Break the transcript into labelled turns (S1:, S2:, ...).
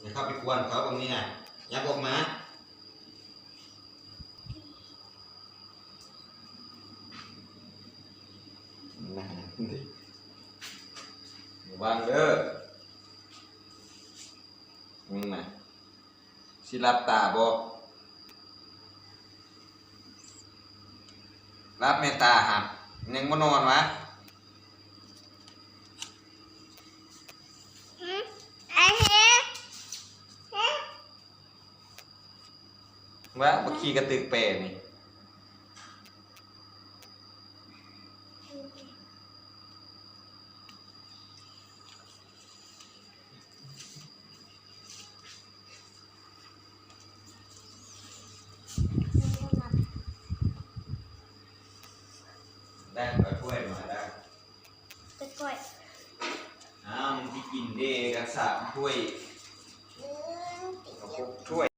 S1: อย่าเข้าไปกวนเขาตรงนี้นะอย่าบอกมาวางเด้อมึงน่ะสิรับตาบ่รับเมตตาหักยังบ่นอนวะว่าบ่ขี่กระตึกแปรนี่ได้ขอถ้วยมาได้
S2: จะกล้วย
S1: มึงที่กินเด้กัน3 ถ้วย ถ้วย